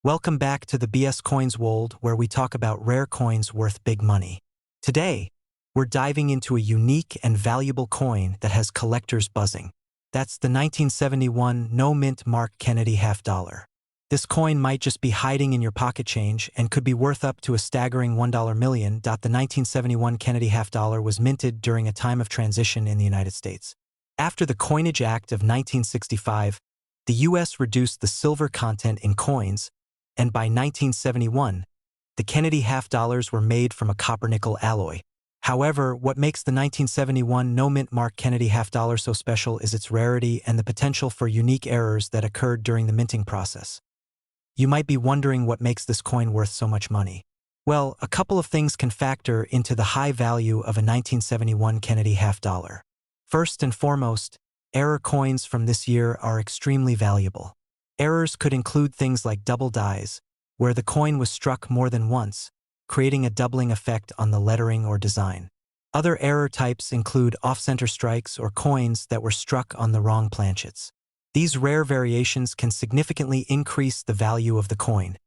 Welcome back to the BS Coins world where we talk about rare coins worth big money. Today, we're diving into a unique and valuable coin that has collectors buzzing. That's the 1971 no-mint Mark Kennedy half-dollar. This coin might just be hiding in your pocket change and could be worth up to a staggering $1 million. The 1971 Kennedy half-dollar was minted during a time of transition in the United States. After the Coinage Act of 1965, the U.S. reduced the silver content in coins, and by 1971, the Kennedy half-dollars were made from a copper-nickel alloy. However, what makes the 1971 no-mint Mark Kennedy half-dollar so special is its rarity and the potential for unique errors that occurred during the minting process. You might be wondering what makes this coin worth so much money. Well, a couple of things can factor into the high value of a 1971 Kennedy half-dollar. First and foremost, error coins from this year are extremely valuable. Errors could include things like double dies, where the coin was struck more than once, creating a doubling effect on the lettering or design. Other error types include off-center strikes or coins that were struck on the wrong planchets. These rare variations can significantly increase the value of the coin.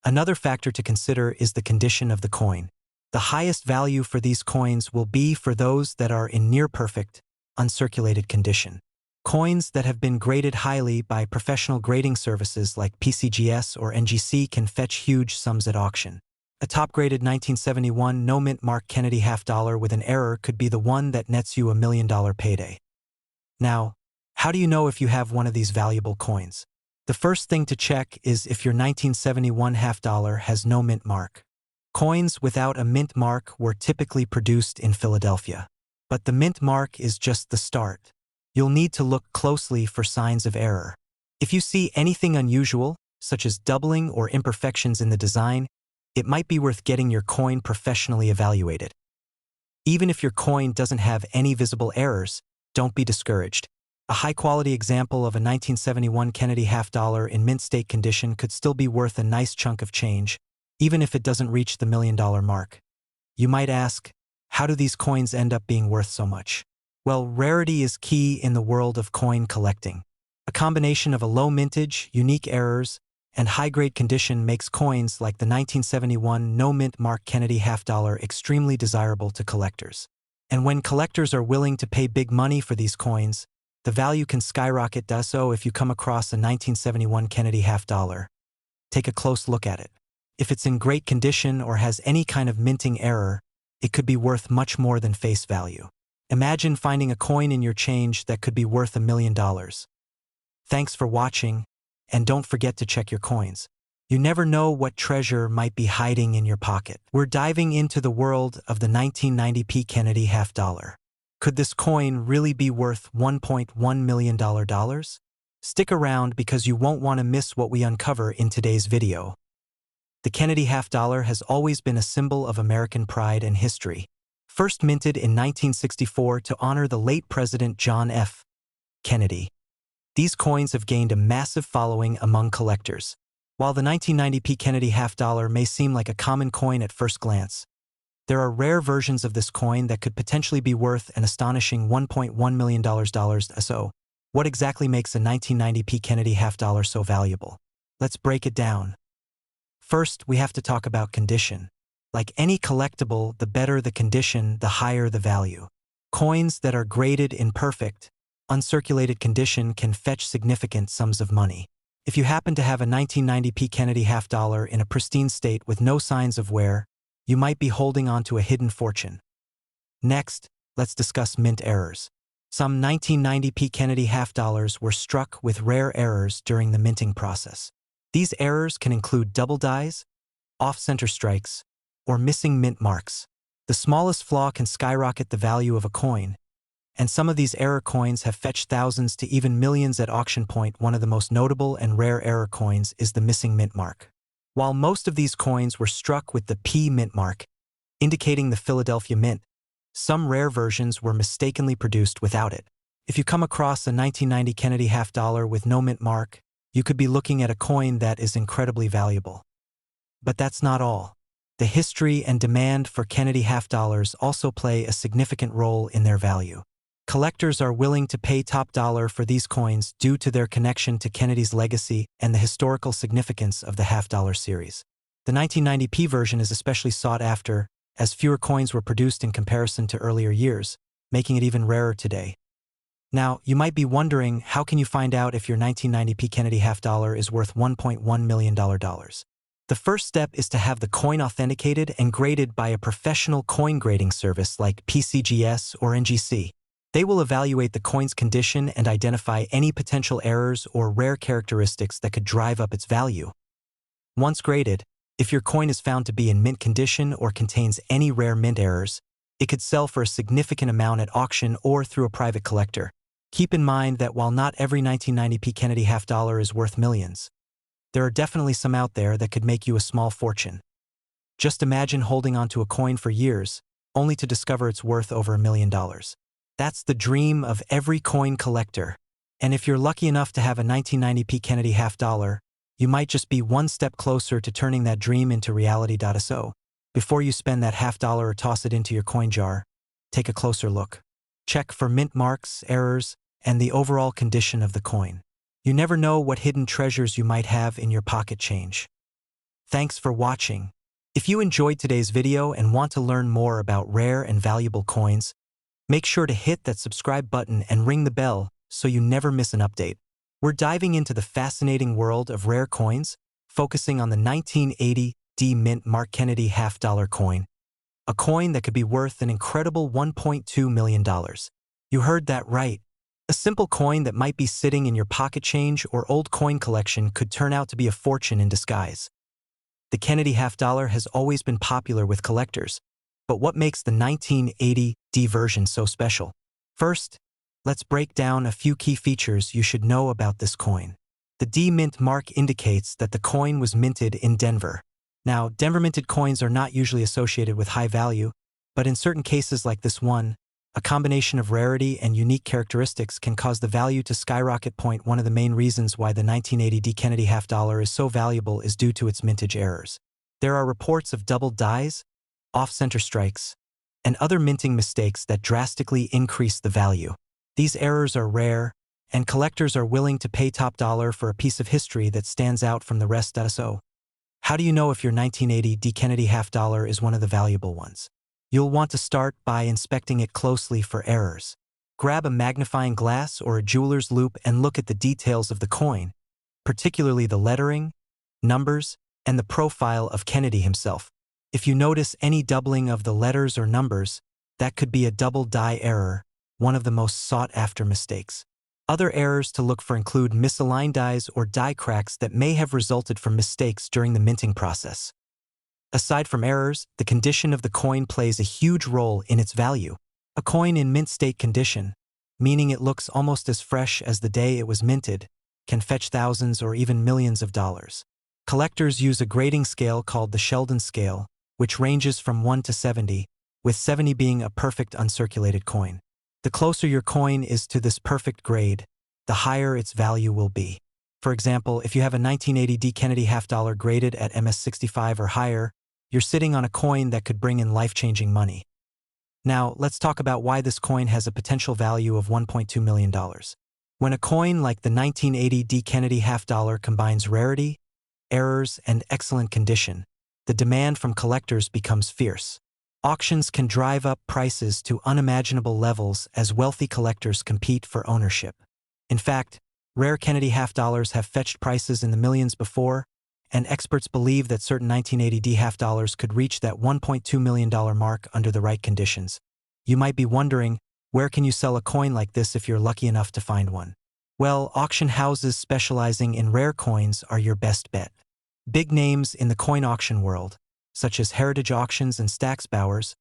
Another factor to consider is the condition of the coin. The highest value for these coins will be for those that are in near-perfect, uncirculated condition. Coins that have been graded highly by professional grading services like PCGS or NGC can fetch huge sums at auction. A top-graded 1971 no-mint Mark Kennedy half-dollar with an error could be the one that nets you $1 million payday. Now, how do you know if you have one of these valuable coins? The first thing to check is if your 1971 half-dollar has no mint mark. Coins without a mint mark were typically produced in Philadelphia. But the mint mark is just the start. You'll need to look closely for signs of error. If you see anything unusual, such as doubling or imperfections in the design, it might be worth getting your coin professionally evaluated. Even if your coin doesn't have any visible errors, don't be discouraged. A high-quality example of a 1971 Kennedy half-dollar in mint state condition could still be worth a nice chunk of change, even if it doesn't reach the $1 million mark. You might ask, how do these coins end up being worth so much? Well, rarity is key in the world of coin collecting. A combination of a low mintage, unique errors, and high-grade condition makes coins like the 1971 no-mint Mark Kennedy half-dollar extremely desirable to collectors. And when collectors are willing to pay big money for these coins, the value can skyrocket. So if you come across a 1971 Kennedy half-dollar, take a close look at it. If it's in great condition or has any kind of minting error, it could be worth much more than face value. Imagine finding a coin in your change that could be worth $1 million. Thanks for watching, and don't forget to check your coins. You never know what treasure might be hiding in your pocket. We're diving into the world of the 1990p Kennedy half-dollar. Could this coin really be worth $1.1 million? Stick around because you won't want to miss what we uncover in today's video. The Kennedy half-dollar has always been a symbol of American pride and history. First minted in 1964 to honor the late President John F. Kennedy. These coins have gained a massive following among collectors. While the 1990p Kennedy half-dollar may seem like a common coin at first glance, there are rare versions of this coin that could potentially be worth an astonishing $1.1 million. So, what exactly makes a 1990p Kennedy half-dollar so valuable? Let's break it down. First, we have to talk about condition. Like any collectible, the better the condition, the higher the value. Coins that are graded in perfect, uncirculated condition can fetch significant sums of money. If you happen to have a 1990p Kennedy half-dollar in a pristine state with no signs of wear, you might be holding on to a hidden fortune. Next, let's discuss mint errors. Some 1990p Kennedy half-dollars were struck with rare errors during the minting process. These errors can include double dies, off-center strikes, or missing mint marks. The smallest flaw can skyrocket the value of a coin, and some of these error coins have fetched thousands to even millions at auction point. One of the most notable and rare error coins is the missing mint mark. While most of these coins were struck with the P mint mark, indicating the Philadelphia Mint, some rare versions were mistakenly produced without it. If you come across a 1990 Kennedy half-dollar with no mint mark, you could be looking at a coin that is incredibly valuable. But that's not all. The history and demand for Kennedy half-dollars also play a significant role in their value. Collectors are willing to pay top dollar for these coins due to their connection to Kennedy's legacy and the historical significance of the half-dollar series. The 1990p version is especially sought after, as fewer coins were produced in comparison to earlier years, making it even rarer today. Now, you might be wondering, how can you find out if your 1990p Kennedy half-dollar is worth $1.1 million? The first step is to have the coin authenticated and graded by a professional coin grading service like PCGS or NGC. They will evaluate the coin's condition and identify any potential errors or rare characteristics that could drive up its value. Once graded, if your coin is found to be in mint condition or contains any rare mint errors, it could sell for a significant amount at auction or through a private collector. Keep in mind that while not every 1990p Kennedy half-dollar is worth millions, there are definitely some out there that could make you a small fortune. Just imagine holding onto a coin for years, only to discover it's worth over $1 million. That's the dream of every coin collector. And if you're lucky enough to have a 1990p Kennedy half-dollar, you might just be one step closer to turning that dream into reality. So, before you spend that half-dollar or toss it into your coin jar, take a closer look. Check for mint marks, errors, and the overall condition of the coin. You never know what hidden treasures you might have in your pocket change. Thanks for watching. If you enjoyed today's video and want to learn more about rare and valuable coins, make sure to hit that subscribe button and ring the bell so you never miss an update. We're diving into the fascinating world of rare coins, focusing on the 1980 D Mint Mark Kennedy half-dollar coin, a coin that could be worth an incredible $1.2 million. You heard that right. A simple coin that might be sitting in your pocket change or old coin collection could turn out to be a fortune in disguise. The Kennedy half-dollar has always been popular with collectors, but what makes the 1980 D version so special? First, let's break down a few key features you should know about this coin. The D Mint mark indicates that the coin was minted in Denver. Now, Denver minted coins are not usually associated with high value, but in certain cases like this one, a combination of rarity and unique characteristics can cause the value to skyrocket. One of the main reasons why the 1980 D Kennedy half-dollar is so valuable is due to its mintage errors. There are reports of double dies, off-center strikes, and other minting mistakes that drastically increase the value. These errors are rare, and collectors are willing to pay top dollar for a piece of history that stands out from the rest. So, how do you know if your 1980 D Kennedy half-dollar is one of the valuable ones? You'll want to start by inspecting it closely for errors. Grab a magnifying glass or a jeweler's loupe and look at the details of the coin, particularly the lettering, numbers, and the profile of Kennedy himself. If you notice any doubling of the letters or numbers, that could be a double die error, one of the most sought-after mistakes. Other errors to look for include misaligned dies or die cracks that may have resulted from mistakes during the minting process. Aside from errors, the condition of the coin plays a huge role in its value. A coin in mint state condition, meaning it looks almost as fresh as the day it was minted, can fetch thousands or even millions of dollars. Collectors use a grading scale called the Sheldon scale, which ranges from 1 to 70, with 70 being a perfect uncirculated coin. The closer your coin is to this perfect grade, the higher its value will be. For example, if you have a 1980 D Kennedy half-dollar graded at MS65 or higher, you're sitting on a coin that could bring in life-changing money. Now, let's talk about why this coin has a potential value of $1.2 million. When a coin like the 1980 D Kennedy half-dollar combines rarity, errors, and excellent condition, the demand from collectors becomes fierce. Auctions can drive up prices to unimaginable levels as wealthy collectors compete for ownership. In fact, rare Kennedy half-dollars have fetched prices in the millions before, and experts believe that certain 1980 D half-dollars could reach that $1.2 million mark under the right conditions. You might be wondering, where can you sell a coin like this if you're lucky enough to find one? Well, auction houses specializing in rare coins are your best bet. Big names in the coin auction world, such as Heritage Auctions and Stack's Bowers,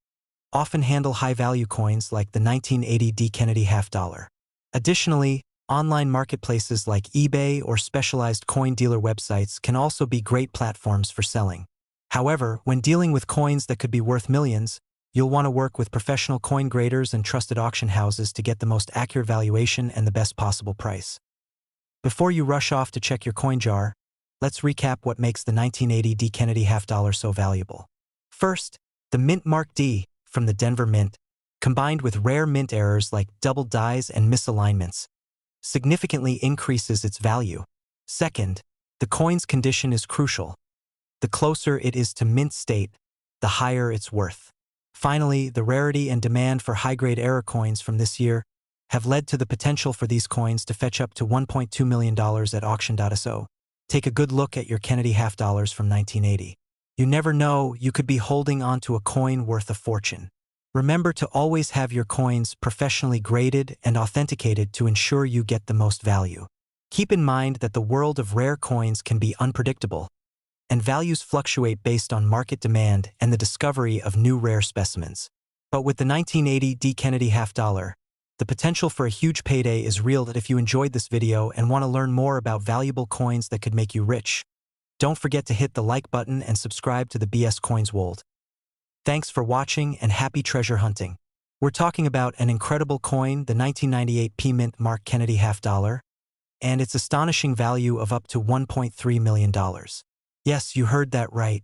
often handle high-value coins like the 1980 D Kennedy half-dollar. Additionally, online marketplaces like eBay or specialized coin dealer websites can also be great platforms for selling. However, when dealing with coins that could be worth millions, you'll want to work with professional coin graders and trusted auction houses to get the most accurate valuation and the best possible price. Before you rush off to check your coin jar, let's recap what makes the 1980 D Kennedy half-dollar so valuable. First, the Mint Mark D from the Denver Mint, combined with rare mint errors like double dies and misalignments, significantly increases its value. Second, the coin's condition is crucial. The closer it is to mint state, the higher its worth. Finally, the rarity and demand for high-grade error coins from this year have led to the potential for these coins to fetch up to $1.2 million at auction.so. Take a good look at your Kennedy half dollars from 1980. You never know, you could be holding onto a coin worth a fortune. Remember to always have your coins professionally graded and authenticated to ensure you get the most value. Keep in mind that the world of rare coins can be unpredictable, and values fluctuate based on market demand and the discovery of new rare specimens. But with the 1980 D Kennedy half dollar, the potential for a huge payday is real. If you enjoyed this video and want to learn more about valuable coins that could make you rich, don't forget to hit the like button and subscribe to the BS Coins World. Thanks for watching and happy treasure hunting. We're talking about an incredible coin, the 1998 P Mint Mark Kennedy half dollar, and its astonishing value of up to $1.3 million. Yes, you heard that right.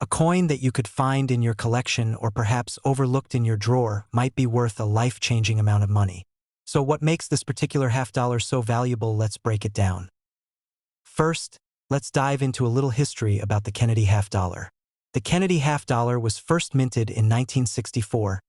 A coin that you could find in your collection or perhaps overlooked in your drawer might be worth a life-changing amount of money. So what makes this particular half dollar so valuable? Let's break it down. First, let's dive into a little history about the Kennedy half dollar. The Kennedy half dollar was first minted in 1964,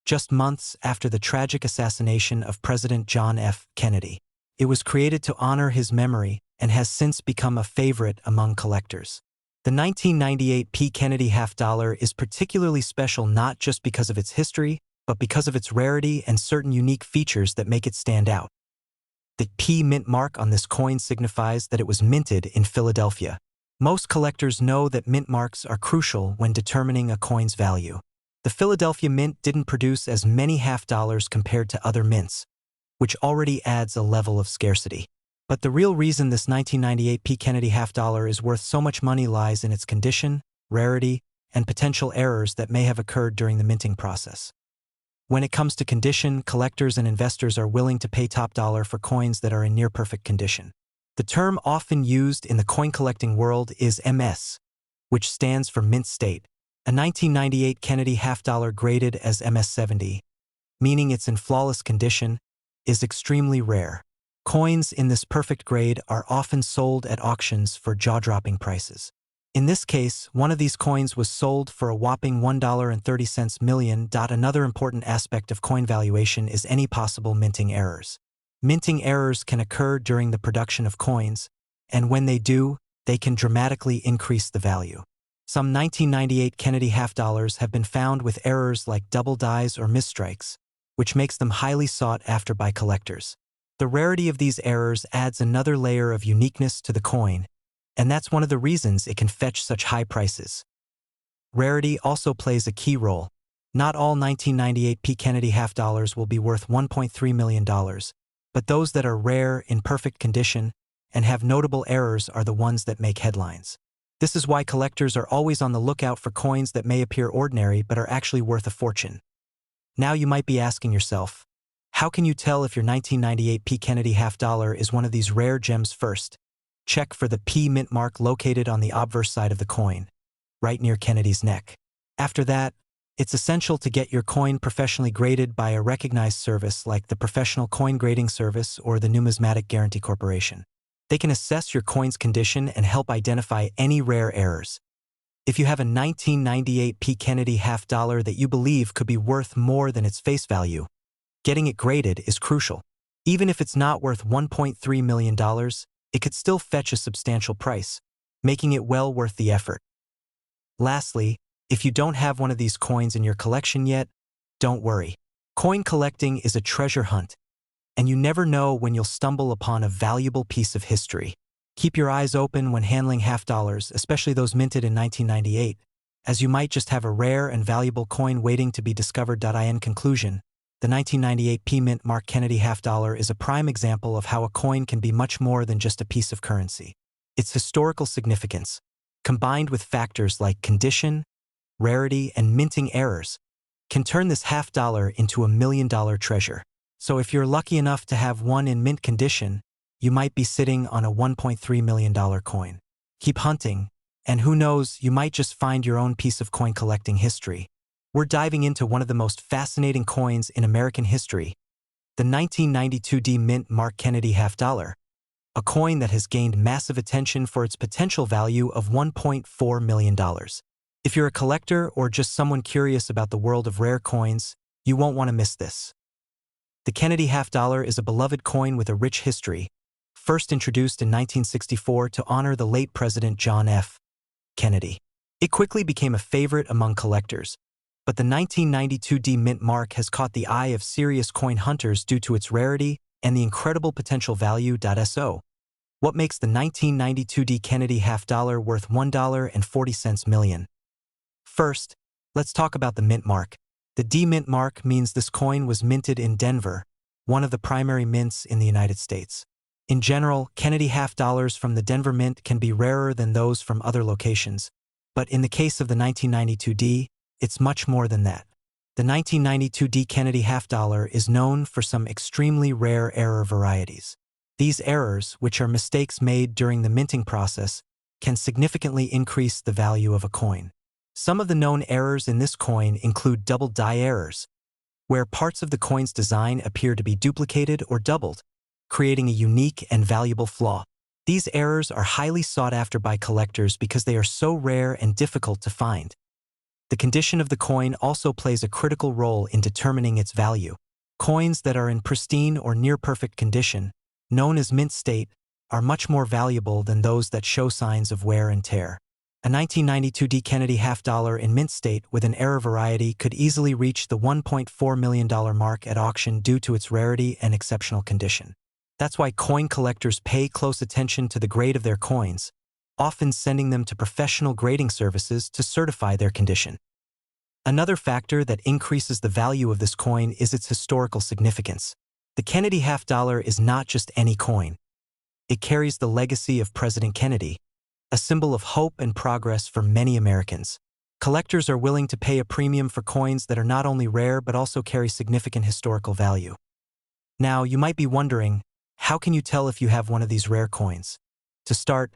just months after the tragic assassination of President John F. Kennedy. It was created to honor his memory and has since become a favorite among collectors. The 1998 P. Kennedy half dollar is particularly special not just because of its history, but because of its rarity and certain unique features that make it stand out. The P mint mark on this coin signifies that it was minted in Philadelphia. Most collectors know that mint marks are crucial when determining a coin's value. The Philadelphia Mint didn't produce as many half dollars compared to other mints, which already adds a level of scarcity. But the real reason this 1998 P. Kennedy half dollar is worth so much money lies in its condition, rarity, and potential errors that may have occurred during the minting process. When it comes to condition, collectors and investors are willing to pay top dollar for coins that are in near-perfect condition. The term often used in the coin collecting world is MS, which stands for mint state. A 1998 Kennedy half dollar graded as MS-70, meaning it's in flawless condition, is extremely rare. Coins in this perfect grade are often sold at auctions for jaw-dropping prices. In this case, one of these coins was sold for a whopping $1.30 million. Another important aspect of coin valuation is any possible minting errors. Minting errors can occur during the production of coins, and when they do, they can dramatically increase the value. Some 1998 Kennedy half dollars have been found with errors like double dies or misstrikes, which makes them highly sought after by collectors. The rarity of these errors adds another layer of uniqueness to the coin, and that's one of the reasons it can fetch such high prices. Rarity also plays a key role. Not all 1998 P. Kennedy half dollars will be worth $1.3 million, but those that are rare, in perfect condition, and have notable errors are the ones that make headlines. This is why collectors are always on the lookout for coins that may appear ordinary but are actually worth a fortune. Now you might be asking yourself, how can you tell if your 1998 P. Kennedy half dollar is one of these rare gems? First, check for the P mint mark located on the obverse side of the coin, right near Kennedy's neck. After that, it's essential to get your coin professionally graded by a recognized service like the Professional Coin Grading Service or the Numismatic Guarantee Corporation. They can assess your coin's condition and help identify any rare errors. If you have a 1998 P. Kennedy half dollar that you believe could be worth more than its face value, getting it graded is crucial. Even if it's not worth $1.3 million, it could still fetch a substantial price, making it well worth the effort. Lastly, if you don't have one of these coins in your collection yet, don't worry. Coin collecting is a treasure hunt, and you never know when you'll stumble upon a valuable piece of history. Keep your eyes open when handling half dollars, especially those minted in 1998, as you might just have a rare and valuable coin waiting to be discovered. In conclusion, the 1998 P. Mint Mark Kennedy half dollar is a prime example of how a coin can be much more than just a piece of currency. Its historical significance, combined with factors like condition, rarity, and minting errors, can turn this half dollar into $1 million treasure. So if you're lucky enough to have one in mint condition, you might be sitting on a $1.3 million coin. Keep hunting, and who knows, you might just find your own piece of coin collecting history. We're diving into one of the most fascinating coins in American history, the 1992 D Mint Mark Kennedy half dollar, a coin that has gained massive attention for its potential value of $1.4 million. If you're a collector or just someone curious about the world of rare coins, you won't want to miss this. The Kennedy half dollar is a beloved coin with a rich history, first introduced in 1964 to honor the late President John F. Kennedy. It quickly became a favorite among collectors, but the 1992 D Mint mark has caught the eye of serious coin hunters due to its rarity and the incredible potential value. So, what makes the 1992 D Kennedy half dollar worth $1.40 million? First, let's talk about the mint mark. The D Mint mark means this coin was minted in Denver, one of the primary mints in the United States. In general, Kennedy half dollars from the Denver Mint can be rarer than those from other locations, but in the case of the 1992 D, it's much more than that. The 1992 D Kennedy half dollar is known for some extremely rare error varieties. These errors, which are mistakes made during the minting process, can significantly increase the value of a coin. Some of the known errors in this coin include double die errors, where parts of the coin's design appear to be duplicated or doubled, creating a unique and valuable flaw. These errors are highly sought after by collectors because they are so rare and difficult to find. The condition of the coin also plays a critical role in determining its value. Coins that are in pristine or near-perfect condition, known as mint state, are much more valuable than those that show signs of wear and tear. A 1992 D Kennedy half dollar in mint state with an error variety could easily reach the $1.4 million mark at auction due to its rarity and exceptional condition. That's why coin collectors pay close attention to the grade of their coins, often sending them to professional grading services to certify their condition. Another factor that increases the value of this coin is its historical significance. The Kennedy half dollar is not just any coin. It carries the legacy of President Kennedy, a symbol of hope and progress for many Americans. Collectors are willing to pay a premium for coins that are not only rare but also carry significant historical value. Now, you might be wondering, how can you tell if you have one of these rare coins? To start,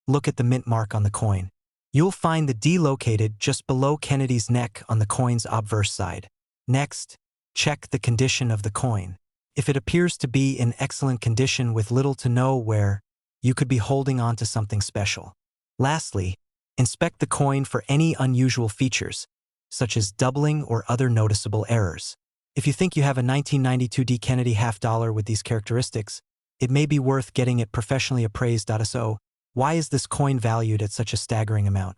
look at the mint mark on the coin. You'll find the D located just below Kennedy's neck on the coin's obverse side. Next, check the condition of the coin. If it appears to be in excellent condition with little to no wear, you could be holding on to something special. Lastly, inspect the coin for any unusual features, such as doubling or other noticeable errors. If you think you have a 1992 D Kennedy half dollar with these characteristics, it may be worth getting it professionally appraised. So, why is this coin valued at such a staggering amount?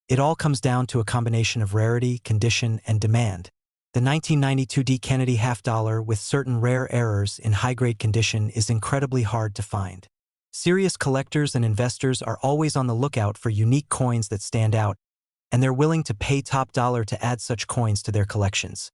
It all comes down to a combination of rarity, condition, and demand. The 1992 D Kennedy half dollar with certain rare errors in high-grade condition is incredibly hard to find. Serious collectors and investors are always on the lookout for unique coins that stand out, and they're willing to pay top dollar to add such coins to their collections.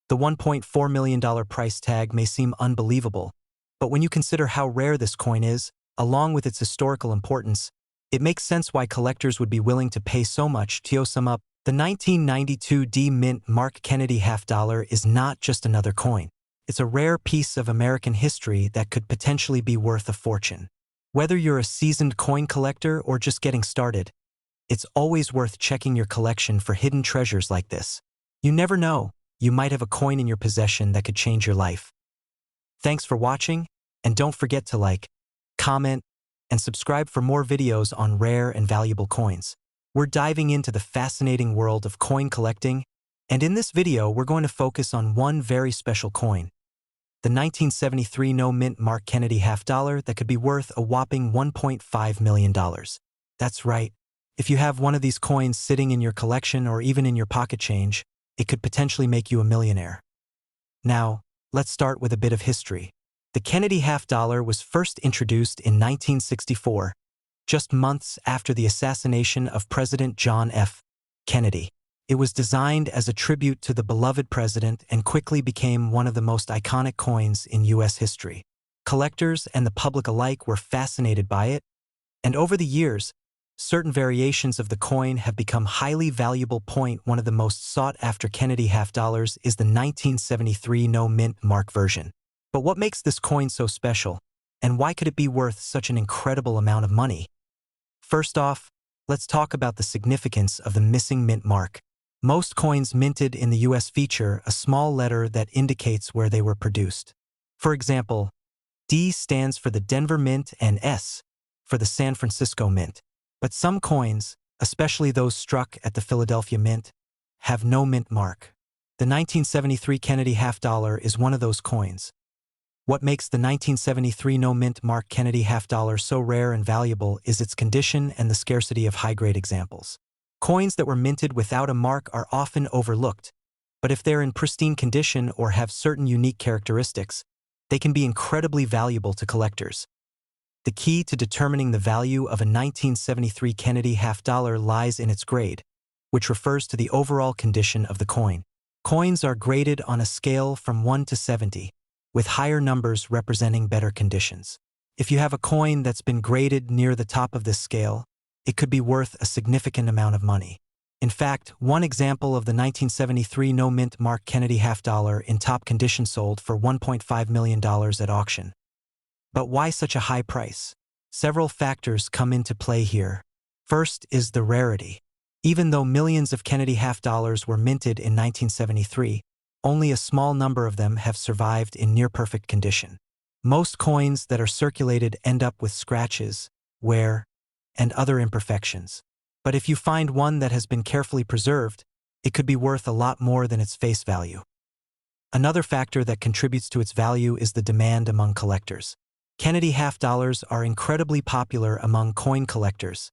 The $1.4 million price tag may seem unbelievable, but when you consider how rare this coin is, along with its historical importance, it makes sense why collectors would be willing to pay so much. To sum up, the 1992 D Mint Mark Kennedy half dollar is not just another coin. It's a rare piece of American history that could potentially be worth a fortune. Whether you're a seasoned coin collector or just getting started, it's always worth checking your collection for hidden treasures like this. You never know, you might have a coin in your possession that could change your life. Thanks for watching, and don't forget to like, comment, and subscribe for more videos on rare and valuable coins. We're diving into the fascinating world of coin collecting, and in this video we're going to focus on one very special coin, the 1973 No Mint Mark Kennedy half dollar that could be worth a whopping $1.5 million. That's right. If you have one of these coins sitting in your collection or even in your pocket change, it could potentially make you a millionaire. Now, let's start with a bit of history. The Kennedy half dollar was first introduced in 1964, just months after the assassination of President John F. Kennedy. It was designed as a tribute to the beloved president and quickly became one of the most iconic coins in U.S. history. Collectors and the public alike were fascinated by it, and over the years, certain variations of the coin have become highly valuable. One of the most sought-after Kennedy half dollars is the 1973 No Mint Mark version. But what makes this coin so special, and why could it be worth such an incredible amount of money? First off, let's talk about the significance of the missing mint mark. Most coins minted in the US feature a small letter that indicates where they were produced. For example, D stands for the Denver Mint and S for the San Francisco Mint. But some coins, especially those struck at the Philadelphia Mint, have no mint mark. The 1973 Kennedy half dollar is one of those coins. What makes the 1973 no mint mark Kennedy half dollar so rare and valuable is its condition and the scarcity of high-grade examples. Coins that were minted without a mark are often overlooked, but if they're in pristine condition or have certain unique characteristics, they can be incredibly valuable to collectors. The key to determining the value of a 1973 Kennedy half dollar lies in its grade, which refers to the overall condition of the coin. Coins are graded on a scale from 1 to 70, with higher numbers representing better conditions. If you have a coin that's been graded near the top of this scale, it could be worth a significant amount of money. In fact, one example of the 1973 no mint mark Kennedy half dollar in top condition sold for $1.5 million at auction. But why such a high price? Several factors come into play here. First is the rarity. Even though millions of Kennedy half dollars were minted in 1973, only a small number of them have survived in near-perfect condition. Most coins that are circulated end up with scratches, wear, and other imperfections. But if you find one that has been carefully preserved, it could be worth a lot more than its face value. Another factor that contributes to its value is the demand among collectors. Kennedy half dollars are incredibly popular among coin collectors,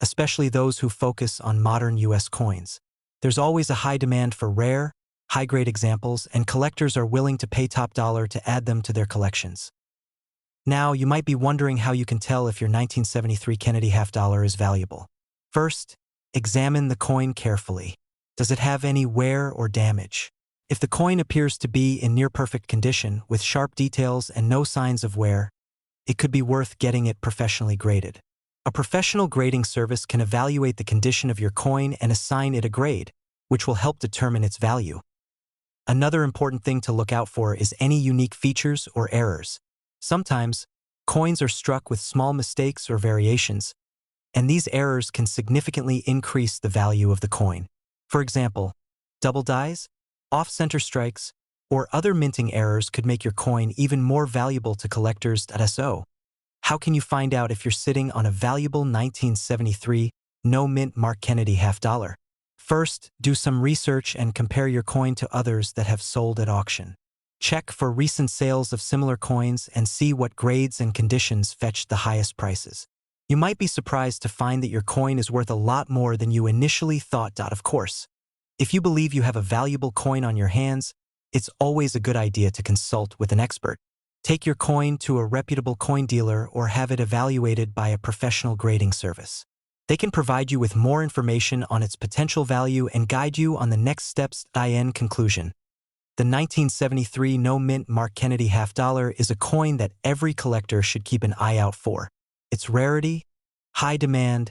especially those who focus on modern US coins. There's always a high demand for rare, high-grade examples, and collectors are willing to pay top dollar to add them to their collections. Now, you might be wondering how you can tell if your 1973 Kennedy half dollar is valuable. First, examine the coin carefully. Does it have any wear or damage? If the coin appears to be in near-perfect condition with sharp details and no signs of wear, it could be worth getting it professionally graded. A professional grading service can evaluate the condition of your coin and assign it a grade, which will help determine its value. Another important thing to look out for is any unique features or errors. Sometimes, coins are struck with small mistakes or variations, and these errors can significantly increase the value of the coin. For example, double dies, off-center strikes, or other minting errors could make your coin even more valuable to collectors. So, how can you find out if you're sitting on a valuable 1973 no mint mark Kennedy half dollar? First, do some research and compare your coin to others that have sold at auction. Check for recent sales of similar coins and see what grades and conditions fetched the highest prices. You might be surprised to find that your coin is worth a lot more than you initially thought. Of course, if you believe you have a valuable coin on your hands, it's always a good idea to consult with an expert. Take your coin to a reputable coin dealer or have it evaluated by a professional grading service. They can provide you with more information on its potential value and guide you on the next steps. In conclusion, the 1973 no mint mark Kennedy half dollar is a coin that every collector should keep an eye out for. Its rarity, high demand,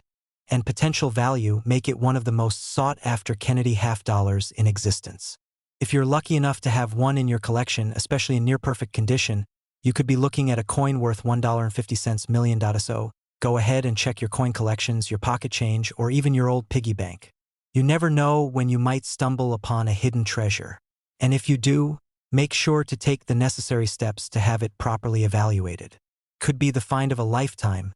and potential value make it one of the most sought-after Kennedy half dollars in existence. If you're lucky enough to have one in your collection, especially in near-perfect condition, you could be looking at a coin worth $1.50 million. So, go ahead and check your coin collections, your pocket change, or even your old piggy bank. You never know when you might stumble upon a hidden treasure. And if you do, make sure to take the necessary steps to have it properly evaluated. Could be the find of a lifetime.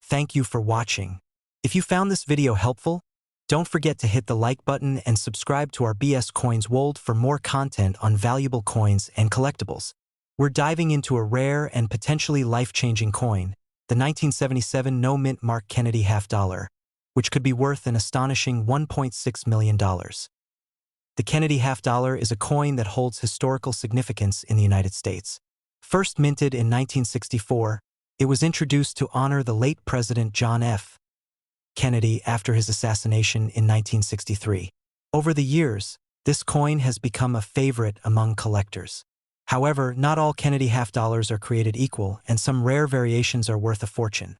Thank you for watching. If you found this video helpful, don't forget to hit the like button and subscribe to our BS Coins World for more content on valuable coins and collectibles. We're diving into a rare and potentially life-changing coin, the 1977 no mint mark Kennedy half dollar, which could be worth an astonishing $1.6 million. The Kennedy half dollar is a coin that holds historical significance in the United States. First minted in 1964, it was introduced to honor the late President John F. Kennedy after his assassination in 1963. Over the years, this coin has become a favorite among collectors. However, not all Kennedy half dollars are created equal, and some rare variations are worth a fortune.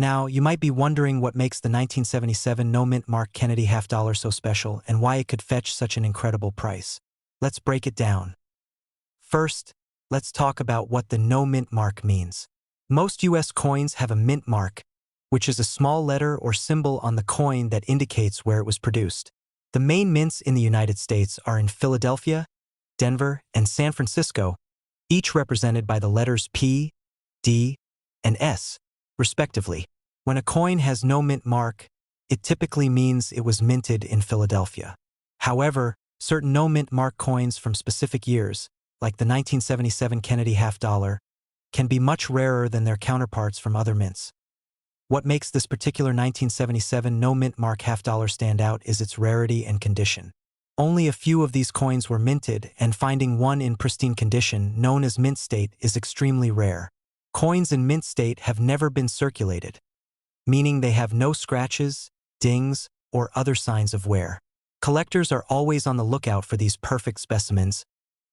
Now, you might be wondering what makes the 1977 no mint mark Kennedy half dollar so special and why it could fetch such an incredible price. Let's break it down. First, let's talk about what the no mint mark means. Most US coins have a mint mark, which is a small letter or symbol on the coin that indicates where it was produced. The main mints in the United States are in Philadelphia, Denver, and San Francisco, each represented by the letters P, D, and S, respectively. When a coin has no mint mark, it typically means it was minted in Philadelphia. However, certain no-mint mark coins from specific years, like the 1977 Kennedy half-dollar, can be much rarer than their counterparts from other mints. What makes this particular 1977 no-mint mark half-dollar stand out is its rarity and condition. Only a few of these coins were minted, and finding one in pristine condition, known as mint state, is extremely rare. Coins in mint state have never been circulated, meaning they have no scratches, dings, or other signs of wear. Collectors are always on the lookout for these perfect specimens,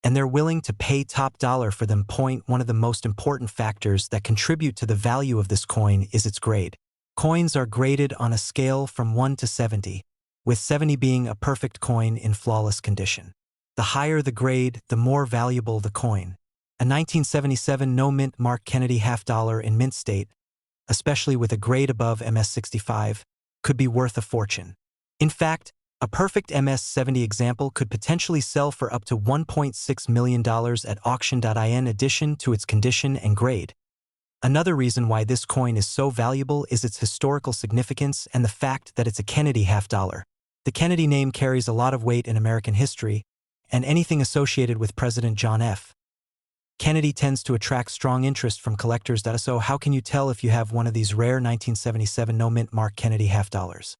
and they're willing to pay top dollar for them. One of the most important factors that contribute to the value of this coin is its grade. Coins are graded on a scale from 1 to 70, with 70 being a perfect coin in flawless condition. The higher the grade, the more valuable the coin. A 1977 no-mint mark Kennedy half-dollar in mint state, especially with a grade above MS-65, could be worth a fortune. In fact, a perfect MS-70 example could potentially sell for up to $1.6 million at auction. In addition to its condition and grade, another reason why this coin is so valuable is its historical significance and the fact that it's a Kennedy half-dollar. The Kennedy name carries a lot of weight in American history, and anything associated with President John F. Kennedy tends to attract strong interest from collectors. So how can you tell if you have one of these rare 1977 no-mint mark Kennedy half-dollars?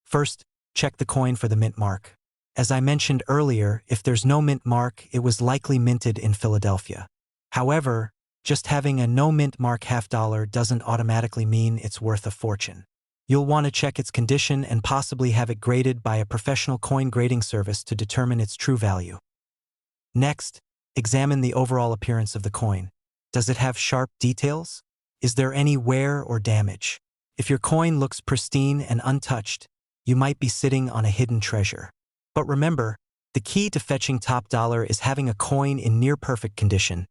First, check the coin for the mint mark. As I mentioned earlier, if there's no mint mark, it was likely minted in Philadelphia. However, just having a no mint mark half-dollar doesn't automatically mean it's worth a fortune. You'll want to check its condition and possibly have it graded by a professional coin grading service to determine its true value. Next, examine the overall appearance of the coin. Does it have sharp details? Is there any wear or damage? If your coin looks pristine and untouched, you might be sitting on a hidden treasure. But remember, the key to fetching top dollar is having a coin in near-perfect condition.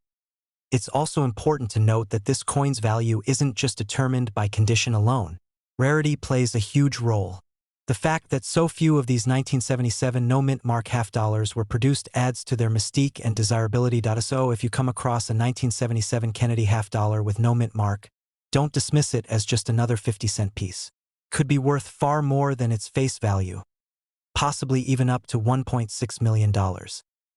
It's also important to note that this coin's value isn't just determined by condition alone. Rarity plays a huge role. The fact that so few of these 1977 no-mint mark half-dollars were produced adds to their mystique and desirability. So if you come across a 1977 Kennedy half-dollar with no mint mark, don't dismiss it as just another 50-cent piece. Could be worth far more than its face value, possibly even up to $1.6 million.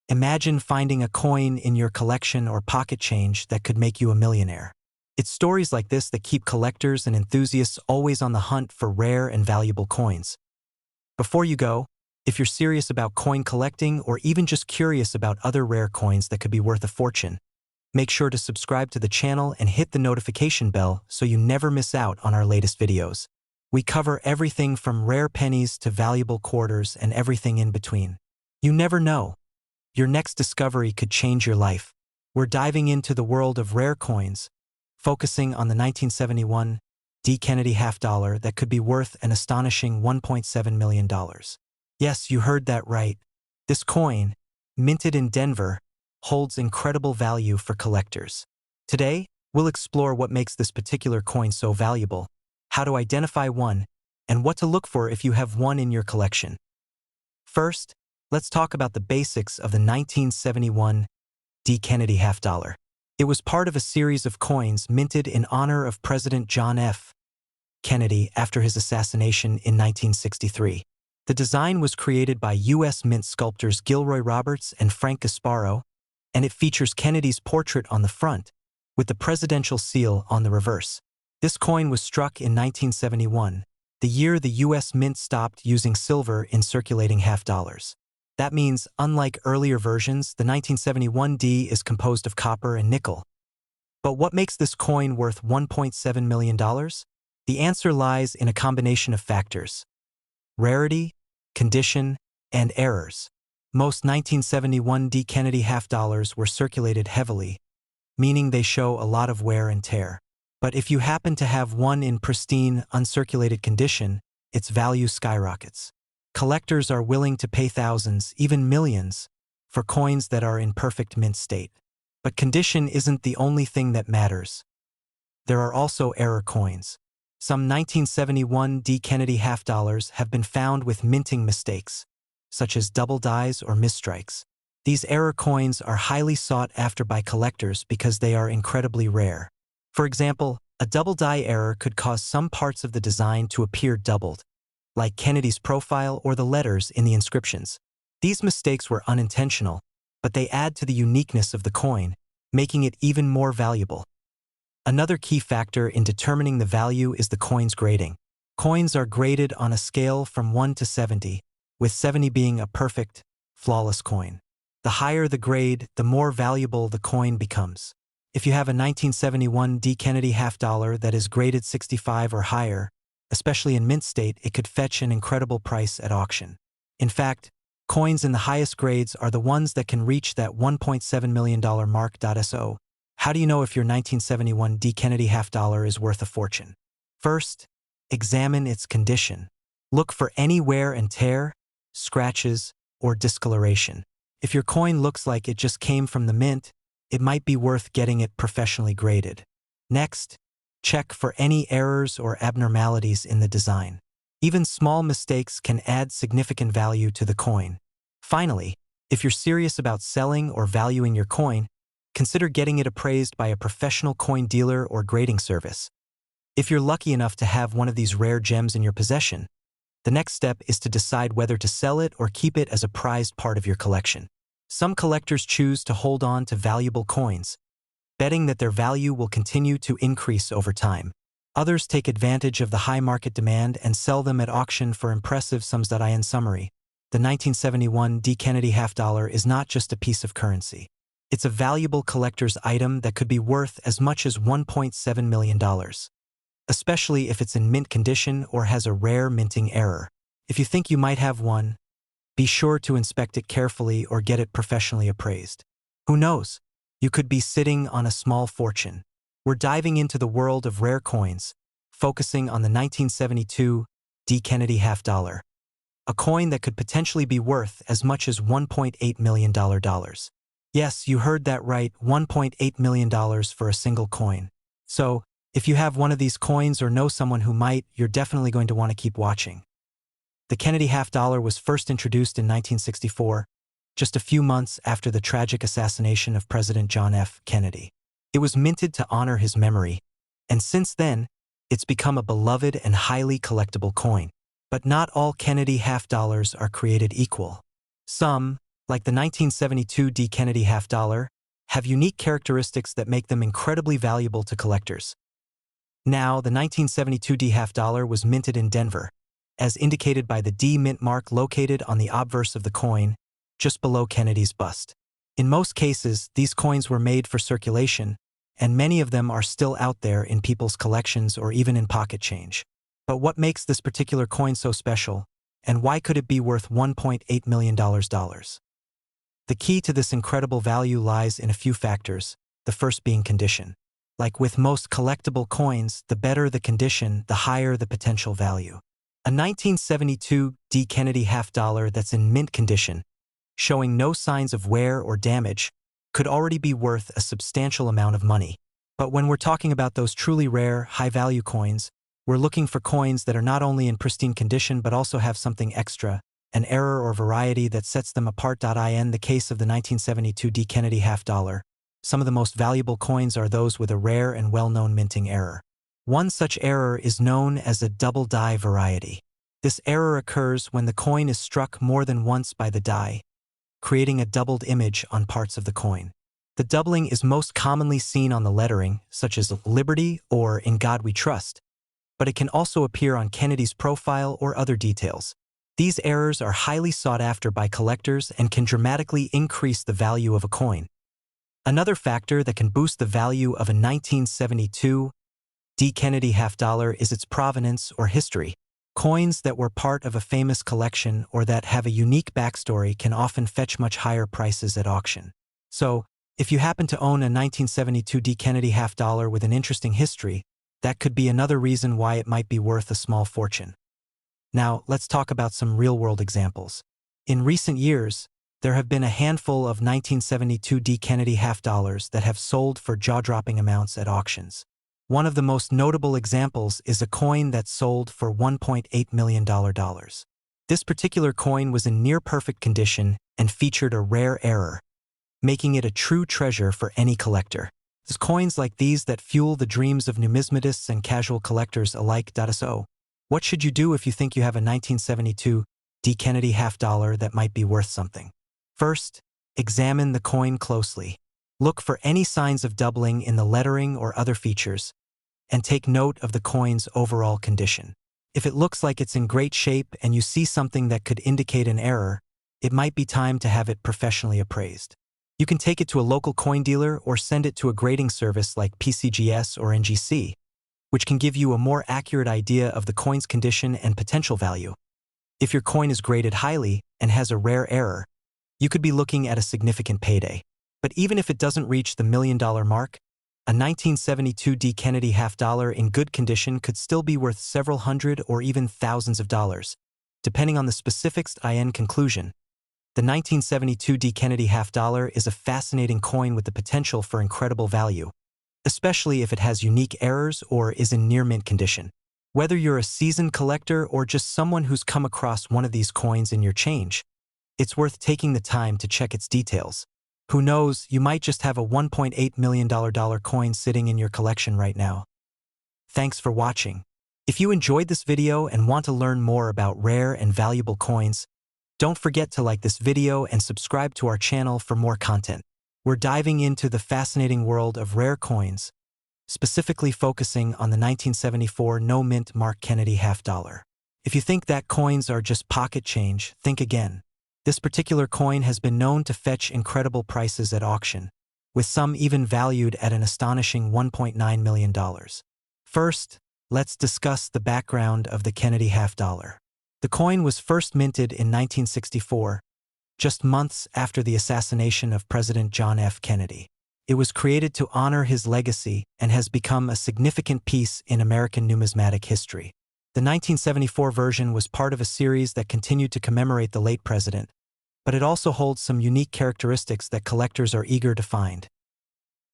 Imagine finding a coin in your collection or pocket change that could make you a millionaire. It's stories like this that keep collectors and enthusiasts always on the hunt for rare and valuable coins. Before you go, if you're serious about coin collecting or even just curious about other rare coins that could be worth a fortune, make sure to subscribe to the channel and hit the notification bell so you never miss out on our latest videos. We cover everything from rare pennies to valuable quarters and everything in between. You never know. Your next discovery could change your life. We're diving into the world of rare coins, focusing on the 1971 D. Kennedy half-dollar that could be worth an astonishing $1.7 million. Yes, you heard that right. This coin, minted in Denver, holds incredible value for collectors. Today, we'll explore what makes this particular coin so valuable, how to identify one, and what to look for if you have one in your collection. First, let's talk about the basics of the 1971 D. Kennedy half-dollar. It was part of a series of coins minted in honor of President John F. Kennedy after his assassination in 1963. The design was created by U.S. Mint sculptors Gilroy Roberts and Frank Gasparo, and it features Kennedy's portrait on the front, with the presidential seal on the reverse. This coin was struck in 1971, the year the U.S. Mint stopped using silver in circulating half-dollars. That means, unlike earlier versions, the 1971 D is composed of copper and nickel. But what makes this coin worth $1.7 million? The answer lies in a combination of factors: rarity, condition, and errors. Most 1971 D. Kennedy half-dollars were circulated heavily, meaning they show a lot of wear and tear. But if you happen to have one in pristine, uncirculated condition, its value skyrockets. Collectors are willing to pay thousands, even millions, for coins that are in perfect mint state. But condition isn't the only thing that matters. There are also error coins. Some 1971 D. Kennedy half dollars have been found with minting mistakes, such as double dies or misstrikes. These error coins are highly sought after by collectors because they are incredibly rare. For example, a double die error could cause some parts of the design to appear doubled, like Kennedy's profile or the letters in the inscriptions. These mistakes were unintentional, but they add to the uniqueness of the coin, making it even more valuable. Another key factor in determining the value is the coin's grading. Coins are graded on a scale from 1 to 70, with 70 being a perfect, flawless coin. The higher the grade, the more valuable the coin becomes. If you have a 1971 D. Kennedy half dollar that is graded 65 or higher, especially in mint state, it could fetch an incredible price at auction. In fact, coins in the highest grades are the ones that can reach that $1.7 million mark. So, how do you know if your 1971 D. Kennedy half dollar is worth a fortune? First, examine its condition. Look for any wear and tear, scratches, or discoloration. If your coin looks like it just came from the mint, it might be worth getting it professionally graded. Next, check for any errors or abnormalities in the design. Even small mistakes can add significant value to the coin. Finally, if you're serious about selling or valuing your coin, consider getting it appraised by a professional coin dealer or grading service. If you're lucky enough to have one of these rare gems in your possession, the next step is to decide whether to sell it or keep it as a prized part of your collection. Some collectors choose to hold on to valuable coins, betting that their value will continue to increase over time. Others take advantage of the high market demand and sell them at auction for impressive sums. In summary, the 1971 D. Kennedy half dollar is not just a piece of currency. It's a valuable collector's item that could be worth as much as $1.7 million, especially if it's in mint condition or has a rare minting error. If you think you might have one, be sure to inspect it carefully or get it professionally appraised. Who knows? You could be sitting on a small fortune. We're diving into the world of rare coins, focusing on the 1972 D. Kennedy half dollar, a coin that could potentially be worth as much as $1.8 million. Yes, you heard that right, $1.8 million for a single coin. So, if you have one of these coins or know someone who might, you're definitely going to want to keep watching. The Kennedy half dollar was first introduced in 1964, just a few months after the tragic assassination of President John F. Kennedy. It was minted to honor his memory, and since then, it's become a beloved and highly collectible coin. But not all Kennedy half dollars are created equal. Some, like the 1972 D. Kennedy half dollar, have unique characteristics that make them incredibly valuable to collectors. Now, the 1972 D half dollar was minted in Denver, as indicated by the D mint mark located on the obverse of the coin, just below Kennedy's bust. In most cases, these coins were made for circulation, and many of them are still out there in people's collections or even in pocket change. But what makes this particular coin so special, and why could it be worth $1.8 million? The key to this incredible value lies in a few factors, the first being condition. Like with most collectible coins, the better the condition, the higher the potential value. A 1972 D. Kennedy half dollar that's in mint condition, showing no signs of wear or damage, could already be worth a substantial amount of money. But when we're talking about those truly rare, high-value coins, we're looking for coins that are not only in pristine condition but also have something extra, an error or variety that sets them apart. In the case of the 1972 D. Kennedy half dollar, some of the most valuable coins are those with a rare and well-known minting error. One such error is known as a double die variety. This error occurs when the coin is struck more than once by the die, creating a doubled image on parts of the coin. The doubling is most commonly seen on the lettering, such as Liberty or In God We Trust, but it can also appear on Kennedy's profile or other details. These errors are highly sought after by collectors and can dramatically increase the value of a coin. Another factor that can boost the value of a 1972 D. Kennedy half dollar is its provenance or history. Coins that were part of a famous collection or that have a unique backstory can often fetch much higher prices at auction. So, if you happen to own a 1972 D. Kennedy half dollar with an interesting history, that could be another reason why it might be worth a small fortune. Now, let's talk about some real-world examples. In recent years, there have been a handful of 1972 D. Kennedy half dollars that have sold for jaw-dropping amounts at auctions. One of the most notable examples is a coin that sold for $1.8 million. This particular coin was in near-perfect condition and featured a rare error, making it a true treasure for any collector. It's coins like these that fuel the dreams of numismatists and casual collectors alike. So, what should you do if you think you have a 1972 D. Kennedy half-dollar that might be worth something? First, examine the coin closely. Look for any signs of doubling in the lettering or other features, and take note of the coin's overall condition. If it looks like it's in great shape and you see something that could indicate an error, it might be time to have it professionally appraised. You can take it to a local coin dealer or send it to a grading service like PCGS or NGC, which can give you a more accurate idea of the coin's condition and potential value. If your coin is graded highly and has a rare error, you could be looking at a significant payday. But even if it doesn't reach the $1 million mark, a 1972 D. Kennedy half-dollar in good condition could still be worth several hundred or even thousands of dollars, depending on the specifics. In conclusion, the 1972 D. Kennedy half-dollar is a fascinating coin with the potential for incredible value, especially if it has unique errors or is in near-mint condition. Whether you're a seasoned collector or just someone who's come across one of these coins in your change, it's worth taking the time to check its details. Who knows, you might just have a $1.8 million coin sitting in your collection right now. Thanks for watching. If you enjoyed this video and want to learn more about rare and valuable coins, don't forget to like this video and subscribe to our channel for more content. We're diving into the fascinating world of rare coins, specifically focusing on the 1974 no-mint Mark Kennedy half-dollar. If you think that coins are just pocket change, think again. This particular coin has been known to fetch incredible prices at auction, with some even valued at an astonishing $1.9 million. First, let's discuss the background of the Kennedy half-dollar. The coin was first minted in 1964, just months after the assassination of President John F. Kennedy. It was created to honor his legacy and has become a significant piece in American numismatic history. The 1974 version was part of a series that continued to commemorate the late president, but it also holds some unique characteristics that collectors are eager to find.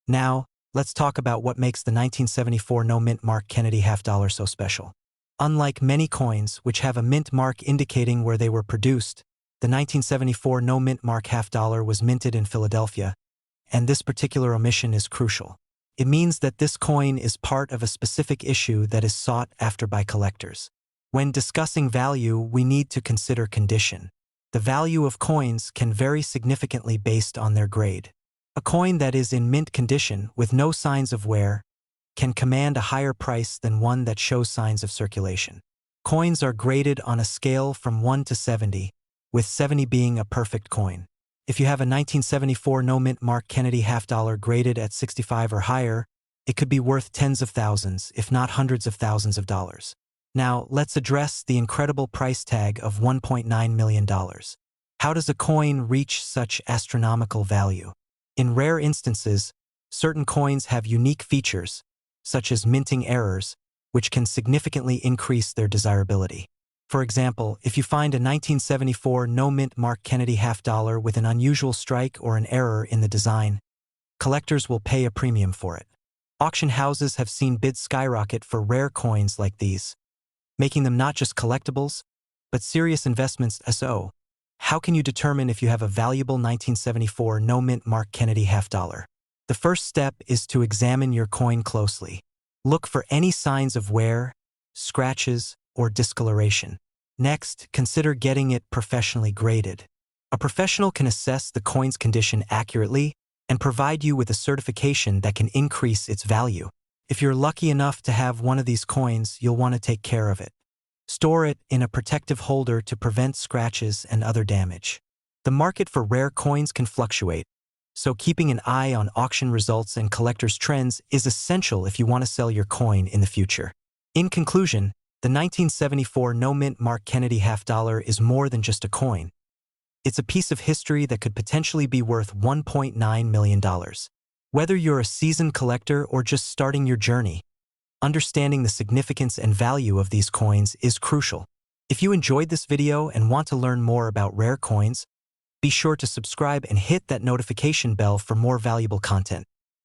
Now, let's talk about what makes the 1974 no-mint Mark Kennedy half-dollar so special. Unlike many coins, which have a mint mark indicating where they were produced, the 1974 no-mint Mark half-dollar was minted in Philadelphia, and this particular omission is crucial. It means that this coin is part of a specific issue that is sought after by collectors. When discussing value, we need to consider condition. The value of coins can vary significantly based on their grade. A coin that is in mint condition with no signs of wear can command a higher price than one that shows signs of circulation. Coins are graded on a scale from 1 to 70, with 70 being a perfect coin. If you have a 1974 no-mint Mark Kennedy half-dollar graded at 65 or higher, it could be worth tens of thousands, if not hundreds of thousands of dollars. Now, let's address the incredible price tag of $1.9 million. How does a coin reach such astronomical value? In rare instances, certain coins have unique features, such as minting errors, which can significantly increase their desirability. For example, if you find a 1974 no-mint Mark Kennedy half-dollar with an unusual strike or an error in the design, collectors will pay a premium for it. Auction houses have seen bids skyrocket for rare coins like these, making them not just collectibles, but serious investments. So, how can you determine if you have a valuable 1974 no-mint Mark Kennedy half-dollar? The first step is to examine your coin closely. Look for any signs of wear, scratches, or discoloration. Next, consider getting it professionally graded. A professional can assess the coin's condition accurately and provide you with a certification that can increase its value. If you're lucky enough to have one of these coins, you'll want to take care of it. Store it in a protective holder to prevent scratches and other damage. The market for rare coins can fluctuate, so keeping an eye on auction results and collectors' trends is essential if you want to sell your coin in the future. In conclusion, the 1974 no-mint Mark Kennedy half-dollar is more than just a coin. It's a piece of history that could potentially be worth $1.9 million. Whether you're a seasoned collector or just starting your journey, understanding the significance and value of these coins is crucial. If you enjoyed this video and want to learn more about rare coins, be sure to subscribe and hit that notification bell for more valuable content.